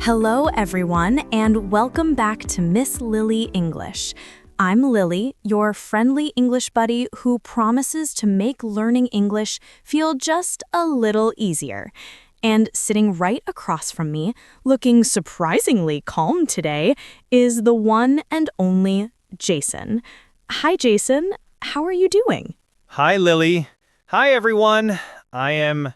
Hello, everyone, and welcome back to Miss Lily English. I'm Lily, your friendly English buddy who promises to make learning English feel just a little easier. And sitting right across from me, looking surprisingly calm today, is the one and only Jason. Hi, Jason. How are you doing? Hi, Lily. Hi, everyone. I am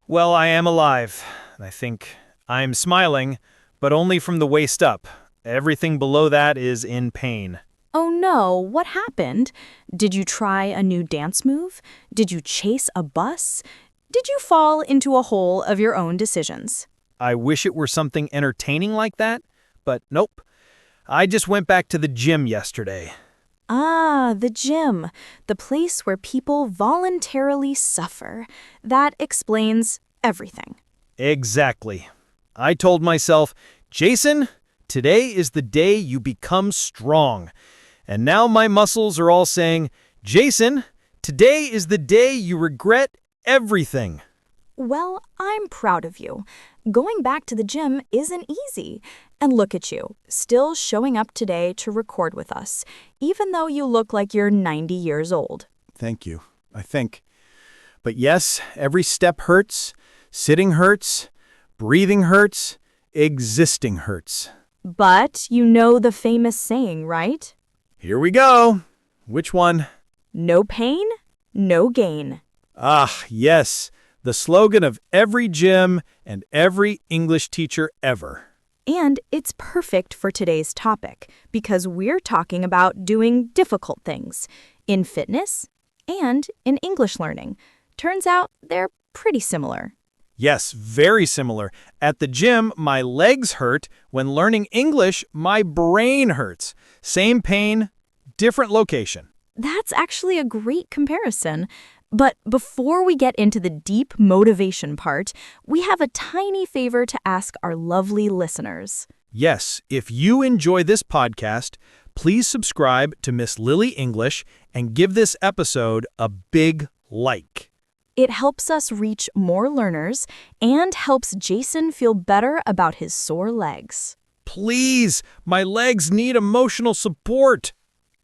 alive. I think I'm smiling, but only from the waist up. Everything below that is in pain. Oh no, what happened? Did you try a new dance move? Did you chase a bus? Did you fall into a hole of your own decisions? I wish it were something entertaining like that, but nope. I just went back to the gym yesterday. Ah, the gym, the place where people voluntarily suffer. That explains everything. Exactly. I told myself, Jason, today is the day you become strong. And now my muscles are all saying, Jason, today is the day you regret everything. Well, I'm proud of you. Going back to the gym isn't easy. And look at you, still showing up today to record with us, even though you look like you're 90 years old. Thank you, I think. But yes, every step hurts, sitting hurts, breathing hurts, existing hurts. But you know the famous saying, right? Here we go. Which one? No pain, no gain. Ah, yes. The slogan of every gym and every English teacher ever. And it's perfect for today's topic because we're talking about doing difficult things in fitness and in English learning. Turns out they're pretty similar. Yes, very similar. At the gym, my legs hurt. When learning English, my brain hurts. Same pain, different location. That's actually a great comparison. But before we get into the deep motivation part, we have a tiny favor to ask our lovely listeners. Yes, if you enjoy this podcast, please subscribe to Miss Lily English and give this episode a big like. It helps us reach more learners and helps Jason feel better about his sore legs. Please, my legs need emotional support.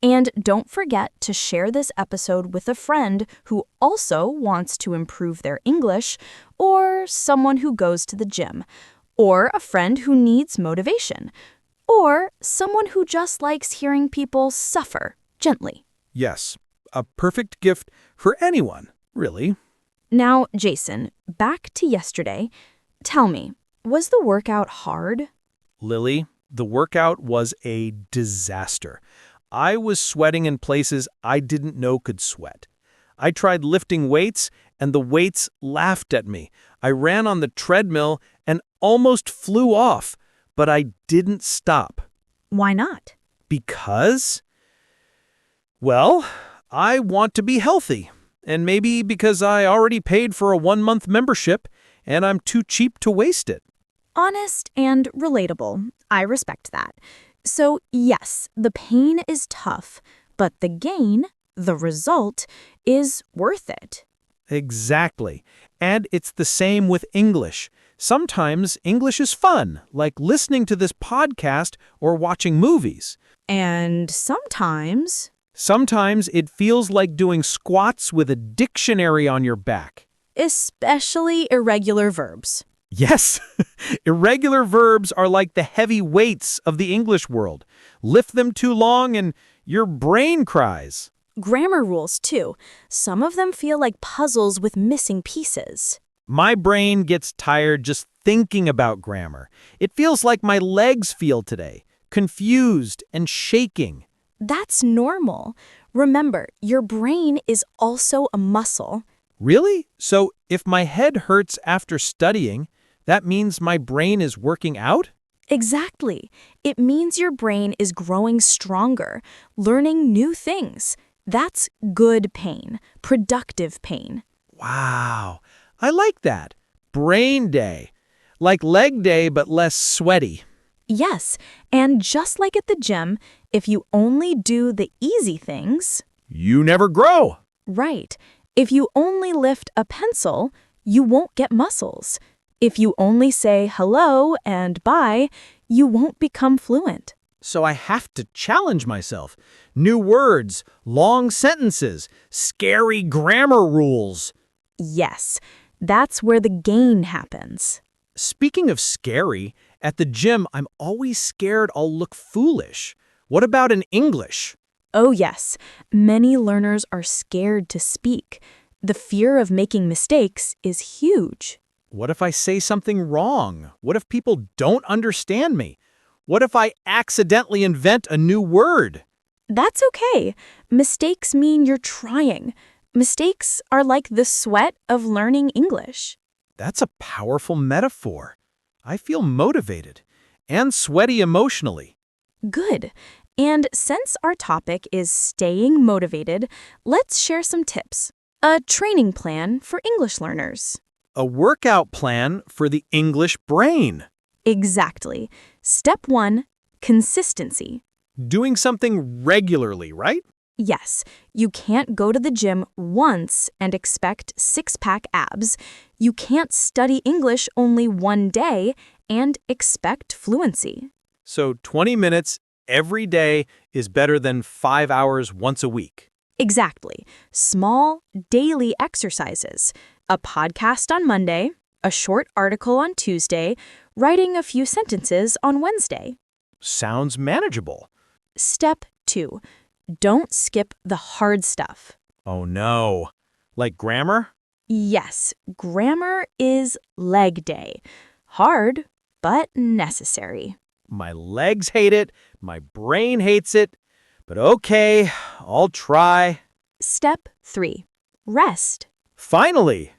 And don't forget to share this episode with a friend who also wants to improve their English, or someone who goes to the gym, or a friend who needs motivation, or someone who just likes hearing people suffer gently. Yes, a perfect gift for anyone, really. Now, Jason, back to yesterday. Tell me, was the workout hard? Lily, the workout was a disaster. I was sweating in places I didn't know could sweat. I tried lifting weights, and the weights laughed at me. I ran on the treadmill and almost flew off, but I didn't stop. Why not? Because? Well, I want to be healthy. And maybe because I already paid for a 1-month membership, and I'm too cheap to waste it. Honest and relatable. I respect that. So yes, the pain is tough, but the gain, the result, is worth it. Exactly. And it's the same with English. Sometimes English is fun, like listening to this podcast or watching movies. And sometimes it feels like doing squats with a dictionary on your back. Especially irregular verbs. Yes, irregular verbs are like the heavy weights of the English world. Lift them too long and your brain cries. Grammar rules, too. Some of them feel like puzzles with missing pieces. My brain gets tired just thinking about grammar. It feels like my legs feel today, confused and shaking. That's normal. Remember, your brain is also a muscle. Really? So if my head hurts after studying, that means my brain is working out? Exactly. It means your brain is growing stronger, learning new things. That's good pain, productive pain. Wow, I like that. Brain day. Like leg day, but less sweaty. Yes, and just like at the gym, if you only do the easy things... You never grow. Right. If you only lift a pencil, you won't get muscles. If you only say hello and bye, you won't become fluent. So I have to challenge myself. New words, long sentences, scary grammar rules. Yes, that's where the gain happens. Speaking of scary, at the gym, I'm always scared I'll look foolish. What about in English? Oh, yes, many learners are scared to speak. The fear of making mistakes is huge. What if I say something wrong? What if people don't understand me? What if I accidentally invent a new word? That's okay. Mistakes mean you're trying. Mistakes are like the sweat of learning English. That's a powerful metaphor. I feel motivated and sweaty emotionally. Good. And since our topic is staying motivated, let's share some tips. A training plan for English learners. A workout plan for the English brain. Exactly. Step 1, consistency. Doing something regularly, right? Yes, you can't go to the gym once and expect six-pack abs. You can't study English only one day and expect fluency. So 20 minutes every day is better than 5 hours once a week. Exactly. Small, daily exercises. A podcast on Monday, a short article on Tuesday, writing a few sentences on Wednesday. Sounds manageable. Step 2. Don't skip the hard stuff. Oh no. Like grammar? Yes, grammar is leg day. Hard, but necessary. My legs hate it, my brain hates it, but okay, I'll try. Step 3. Rest. Finally!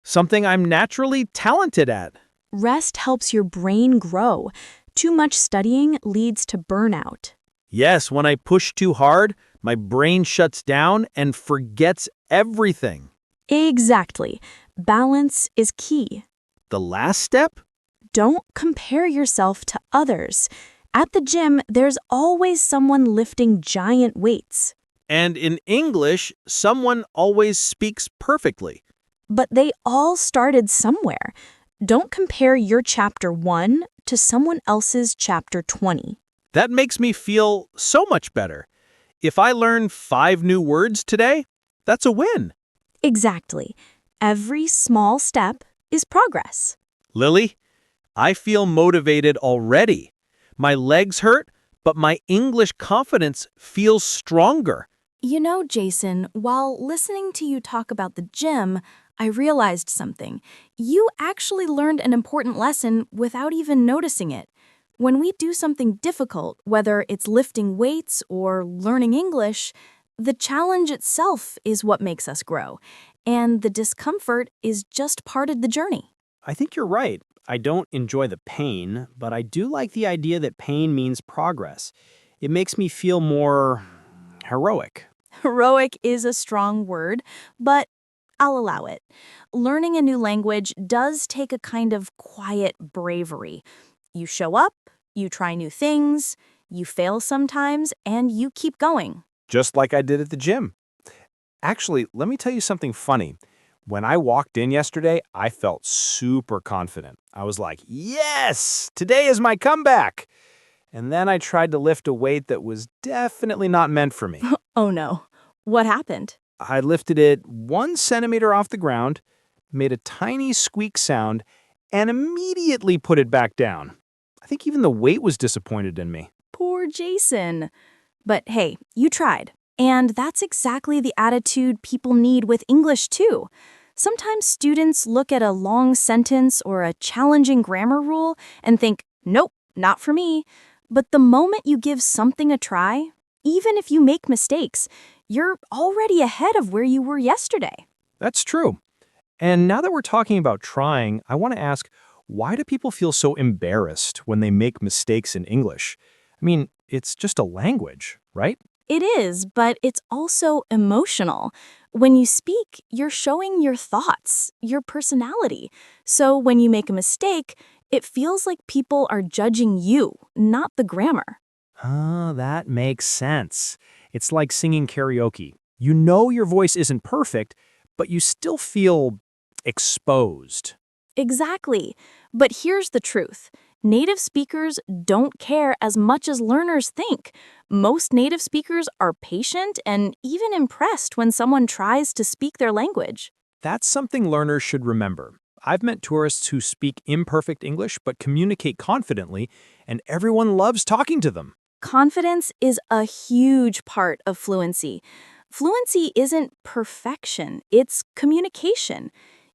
Something I'm naturally talented at. Rest helps your brain grow. Too much studying leads to burnout. Yes, when I push too hard, my brain shuts down and forgets everything. Exactly. Balance is key. The last step? Don't compare yourself to others. At the gym, there's always someone lifting giant weights. And in English, someone always speaks perfectly. But they all started somewhere. Don't compare your chapter 1 to someone else's chapter 20. That makes me feel so much better. If I learn 5 new words today, that's a win. Exactly. Every small step is progress. Lily, I feel motivated already. My legs hurt, but my English confidence feels stronger. You know, Jason, while listening to you talk about the gym, I realized something. You actually learned an important lesson without even noticing it. When we do something difficult, whether it's lifting weights or learning English, the challenge itself is what makes us grow, and the discomfort is just part of the journey. I think you're right. I don't enjoy the pain, but I do like the idea that pain means progress. It makes me feel more heroic. Heroic is a strong word, but I'll allow it. Learning a new language does take a kind of quiet bravery. You show up, you try new things, you fail sometimes, and you keep going. Just like I did at the gym. Actually, let me tell you something funny. When I walked in yesterday, I felt super confident. I was like, yes, today is my comeback. And then I tried to lift a weight that was definitely not meant for me. Oh no, what happened? I lifted it 1 centimeter off the ground, made a tiny squeak sound, and immediately put it back down. I think even the weight was disappointed in me. Poor Jason. But hey, you tried. And that's exactly the attitude people need with English too. Sometimes students look at a long sentence or a challenging grammar rule and think, nope, not for me. But the moment you give something a try, even if you make mistakes, you're already ahead of where you were yesterday. That's true. And now that we're talking about trying, I want to ask, why do people feel so embarrassed when they make mistakes in English? I mean, it's just a language, right? It is, but it's also emotional. When you speak, you're showing your thoughts, your personality. So when you make a mistake, it feels like people are judging you, not the grammar. Ah, that makes sense. It's like singing karaoke. You know your voice isn't perfect, but you still feel exposed. Exactly. But here's the truth. Native speakers don't care as much as learners think. Most native speakers are patient and even impressed when someone tries to speak their language. That's something learners should remember. I've met tourists who speak imperfect English but communicate confidently, and everyone loves talking to them. Confidence is a huge part of fluency. Fluency isn't perfection, it's communication.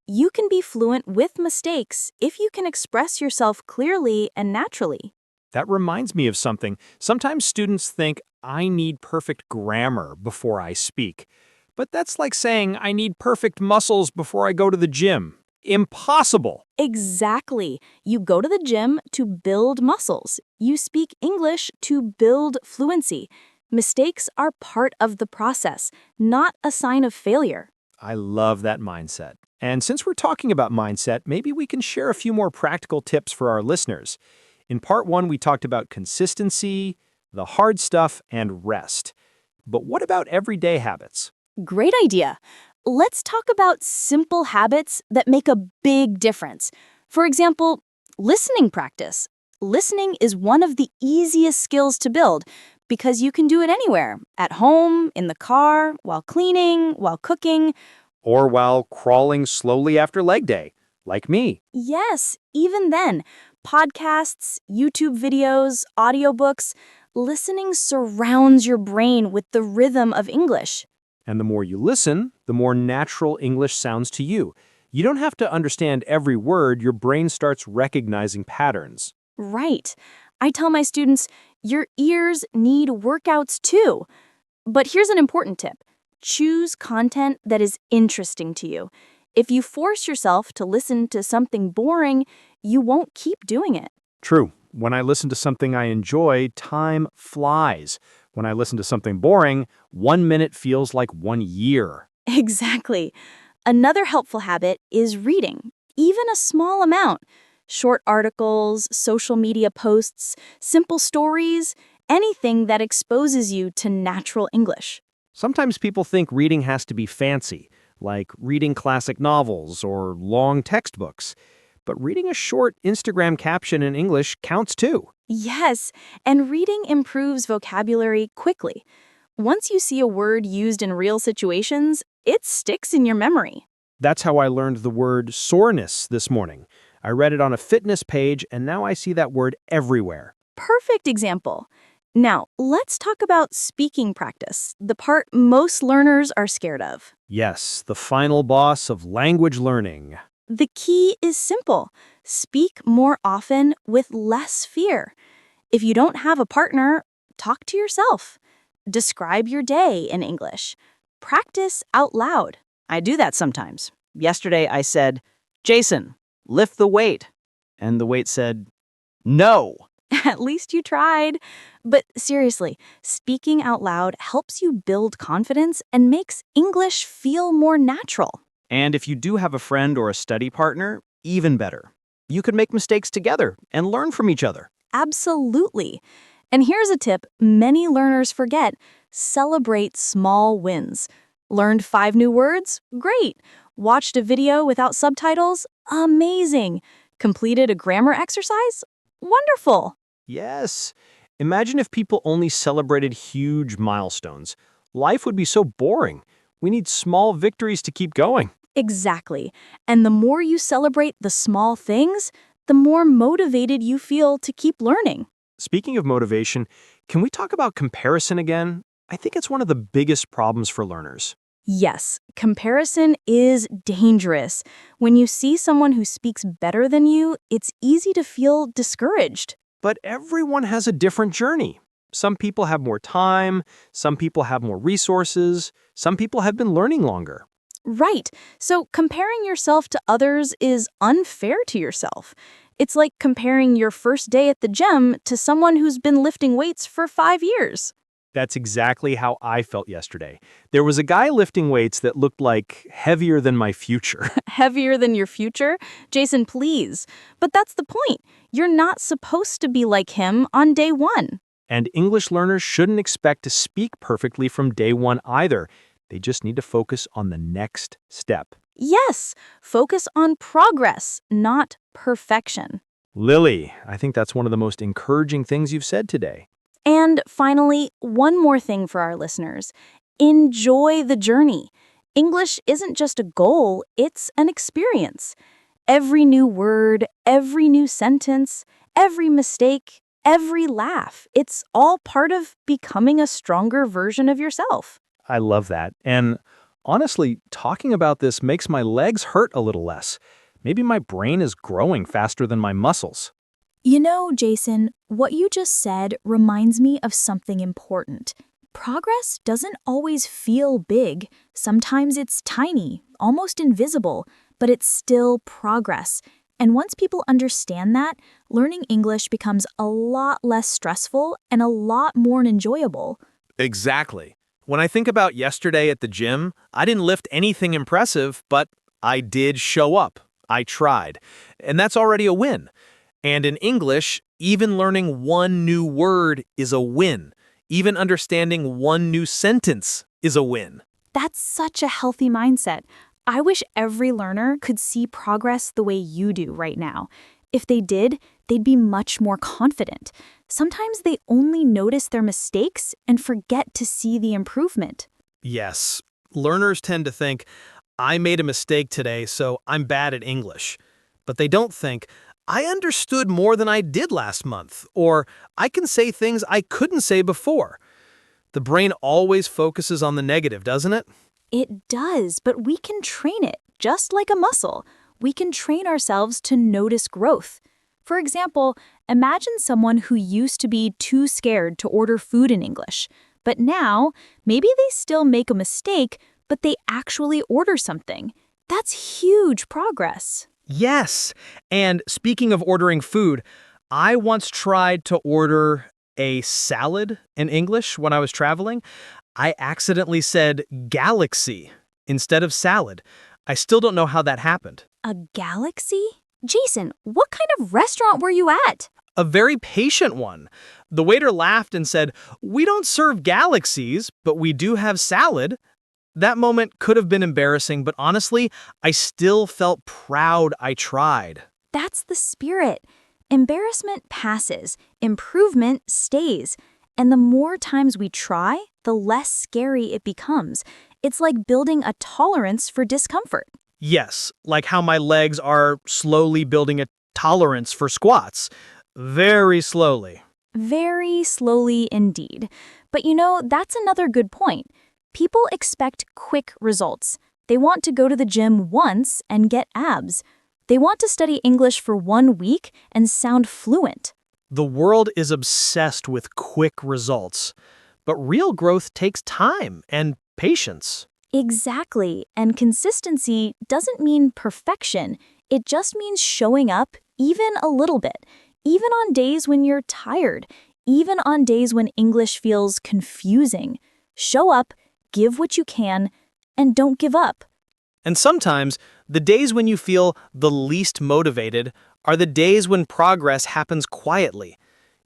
You can be fluent with mistakes if you can express yourself clearly and naturally. That reminds me of something. Sometimes students think I need perfect grammar before I speak. But that's like saying I need perfect muscles before I go to the gym. Impossible! Exactly. You go to the gym to build muscles. You speak English to build fluency. Mistakes are part of the process, not a sign of failure. I love that mindset. And since we're talking about mindset, maybe we can share a few more practical tips for our listeners. In part one, we talked about consistency, the hard stuff, and rest. But what about everyday habits? Great idea. Let's talk about simple habits that make a big difference. For example, listening practice. Listening is one of the easiest skills to build because you can do it anywhere, at home, in the car, while cleaning, while cooking. Or while crawling slowly after leg day, like me. Yes, even then, podcasts, YouTube videos, audiobooks, listening surrounds your brain with the rhythm of English. And the more you listen, the more natural English sounds to you. You don't have to understand every word, your brain starts recognizing patterns. Right. I tell my students, your ears need workouts too. But here's an important tip. Choose content that is interesting to you. If you force yourself to listen to something boring, you won't keep doing it. True. When I listen to something I enjoy, time flies. When I listen to something boring, 1 minute feels like 1 year. Exactly. Another helpful habit is reading, even a small amount. Short articles, social media posts, simple stories, anything that exposes you to natural English. Sometimes people think reading has to be fancy, like reading classic novels or long textbooks. But reading a short Instagram caption in English counts too. Yes, and reading improves vocabulary quickly. Once you see a word used in real situations, it sticks in your memory. That's how I learned the word soreness this morning. I read it on a fitness page, and now I see that word everywhere. Perfect example. Now, let's talk about speaking practice, the part most learners are scared of. Yes, the final boss of language learning. The key is simple. Speak more often with less fear. If you don't have a partner, talk to yourself. Describe your day in English. Practice out loud. I do that sometimes. Yesterday I said, Jason, lift the weight. And the weight said, no. At least you tried. But seriously, speaking out loud helps you build confidence and makes English feel more natural. And if you do have a friend or a study partner, even better. You could make mistakes together and learn from each other. Absolutely. And here's a tip many learners forget. Celebrate small wins. Learned 5 new words? Great. Watched a video without subtitles? Amazing. Completed a grammar exercise? Wonderful. Yes. Imagine if people only celebrated huge milestones. Life would be so boring. We need small victories to keep going. Exactly. And the more you celebrate the small things, the more motivated you feel to keep learning. Speaking of motivation, can we talk about comparison again? I think it's one of the biggest problems for learners. Yes, comparison is dangerous. When you see someone who speaks better than you, it's easy to feel discouraged. But everyone has a different journey. Some people have more time, some people have more resources, some people have been learning longer. Right. So comparing yourself to others is unfair to yourself. It's like comparing your first day at the gym to someone who's been lifting weights for 5 years. That's exactly how I felt yesterday. There was a guy lifting weights that looked like heavier than my future. Heavier than your future? Jason, please. But that's the point. You're not supposed to be like him on day 1. And English learners shouldn't expect to speak perfectly from day 1 either. They just need to focus on the next step. Yes, focus on progress, not perfection. Lily, I think that's one of the most encouraging things you've said today. And finally, one more thing for our listeners. Enjoy the journey. English isn't just a goal, it's an experience. Every new word, every new sentence, every mistake, every laugh, it's all part of becoming a stronger version of yourself. I love that. And honestly, talking about this makes my legs hurt a little less. Maybe my brain is growing faster than my muscles. You know, Jason, what you just said reminds me of something important. Progress doesn't always feel big. Sometimes it's tiny, almost invisible, but it's still progress. And once people understand that, learning English becomes a lot less stressful and a lot more enjoyable. Exactly. When I think about yesterday at the gym, I didn't lift anything impressive, but I did show up. I tried. And that's already a win. And in English, even learning one new word is a win. Even understanding one new sentence is a win. That's such a healthy mindset. I wish every learner could see progress the way you do right now. If they did, they'd be much more confident. Sometimes they only notice their mistakes and forget to see the improvement. Yes, learners tend to think, I made a mistake today, so I'm bad at English. But they don't think, I understood more than I did last month, or I can say things I couldn't say before. The brain always focuses on the negative, doesn't it? It does, but we can train it, just like a muscle. We can train ourselves to notice growth. For example, imagine someone who used to be too scared to order food in English, but now maybe they still make a mistake, but they actually order something. That's huge progress. Yes. And speaking of ordering food, I once tried to order a salad in English when I was traveling. I accidentally said galaxy instead of salad. I still don't know how that happened. A galaxy? Jason, what kind of restaurant were you at? A very patient one. The waiter laughed and said, "We don't serve galaxies, but we do have salad." That moment could have been embarrassing, but honestly, I still felt proud I tried. That's the spirit. Embarrassment passes, improvement stays. And the more times we try, the less scary it becomes. It's like building a tolerance for discomfort. Yes, like how my legs are slowly building a tolerance for squats. Very slowly. Very slowly indeed. But you know, that's another good point. People expect quick results. They want to go to the gym once and get abs. They want to study English for 1 week and sound fluent. The world is obsessed with quick results. But real growth takes time and patience. Exactly. And consistency doesn't mean perfection. It just means showing up even a little bit. Even on days when you're tired. Even on days when English feels confusing. Show up, give what you can, and don't give up. And sometimes, the days when you feel the least motivated are the days when progress happens quietly.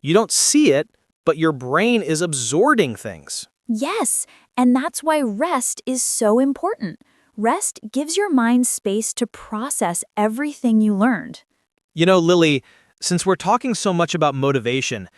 You don't see it, but your brain is absorbing things. Yes, and that's why rest is so important. Rest gives your mind space to process everything you learned. You know, Lily, since we're talking so much about motivation,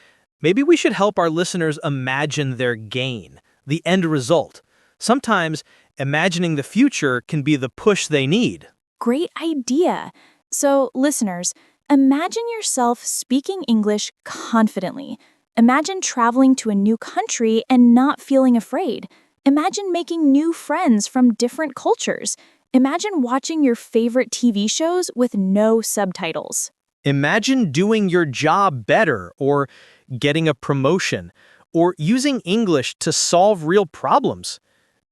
maybe we should help our listeners imagine their gain, the end result. Sometimes, imagining the future can be the push they need. Great idea. So, listeners, imagine yourself speaking English confidently. Imagine traveling to a new country and not feeling afraid. Imagine making new friends from different cultures. Imagine watching your favorite TV shows with no subtitles. Imagine doing your job better, or getting a promotion, or using English to solve real problems.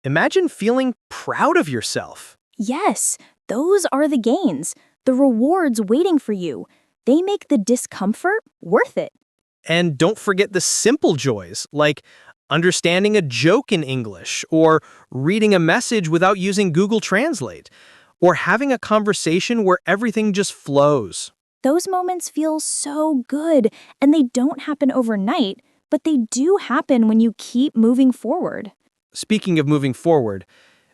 Imagine feeling proud of yourself. Yes, those are the gains, the rewards waiting for you. They make the discomfort worth it. And don't forget the simple joys, like understanding a joke in English, or reading a message without using Google Translate, or having a conversation where everything just flows. Those moments feel so good, and they don't happen overnight, but they do happen when you keep moving forward. Speaking of moving forward,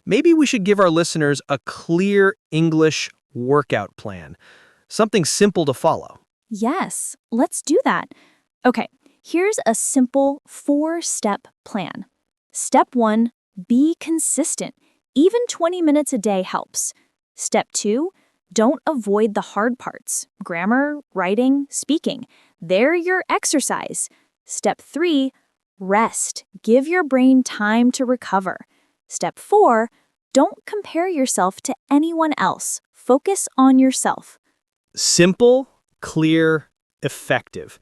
maybe we should give our listeners a clear English workout plan, something simple to follow. Yes, let's do that. Okay, here's a simple 4-step plan. Step 1, be consistent. Even 20 minutes a day helps. Step 2, don't avoid the hard parts. Grammar, writing, speaking. They're your exercise. Step 3, rest. Give your brain time to recover. Step 4, don't compare yourself to anyone else. Focus on yourself. Simple, clear, effective.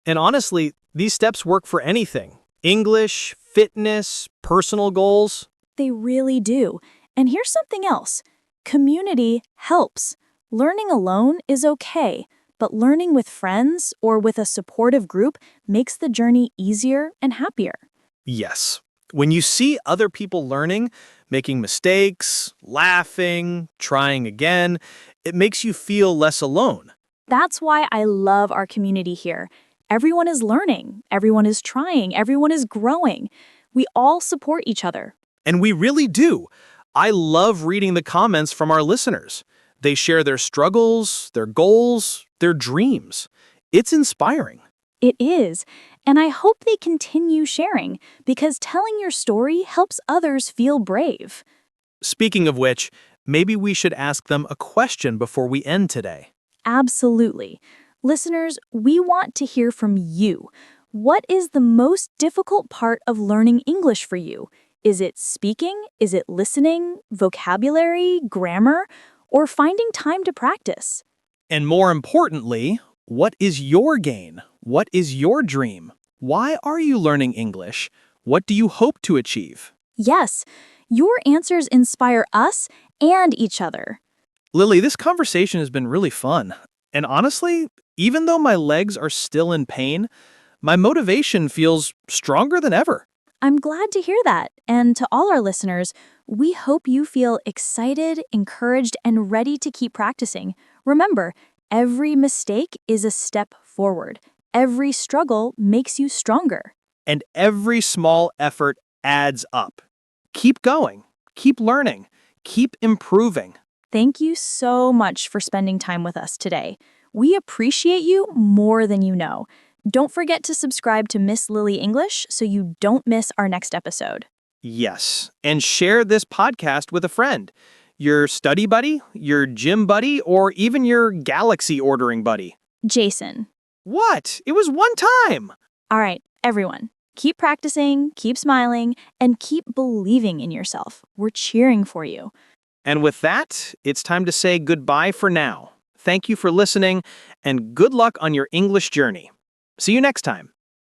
And honestly, these steps work for anything. English, fitness, personal goals. They really do. And here's something else. Community helps. Learning alone is okay, but learning with friends or with a supportive group makes the journey easier and happier. Yes. When you see other people learning, making mistakes, laughing, trying again, it makes you feel less alone. That's why I love our community here. Everyone is learning, everyone is trying, everyone is growing. We all support each other. And we really do. I love reading the comments from our listeners. They share their struggles, their goals, their dreams. It's inspiring. It is, and I hope they continue sharing because telling your story helps others feel brave. Speaking of which, maybe we should ask them a question before we end today. Absolutely. Listeners, we want to hear from you. What is the most difficult part of learning English for you? Is it speaking? Is it listening? Vocabulary? Grammar? Or finding time to practice? And more importantly, what is your gain? What is your dream? Why are you learning English? What do you hope to achieve? Yes, your answers inspire us and each other. Lily, this conversation has been really fun. And honestly, even though my legs are still in pain, my motivation feels stronger than ever. I'm glad to hear that. And to all our listeners, we hope you feel excited, encouraged, and ready to keep practicing. Remember, every mistake is a step forward. Every struggle makes you stronger. And every small effort adds up. Keep going, keep learning, keep improving. Thank you so much for spending time with us today. We appreciate you more than you know. Don't forget to subscribe to Miss Lily English so you don't miss our next episode. Yes, and share this podcast with a friend, your study buddy, your gym buddy, or even your galaxy ordering buddy. Jason. What? It was one time! All right, everyone. Keep practicing, keep smiling, and keep believing in yourself. We're cheering for you. And with that, it's time to say goodbye for now. Thank you for listening, and good luck on your English journey. See you next time.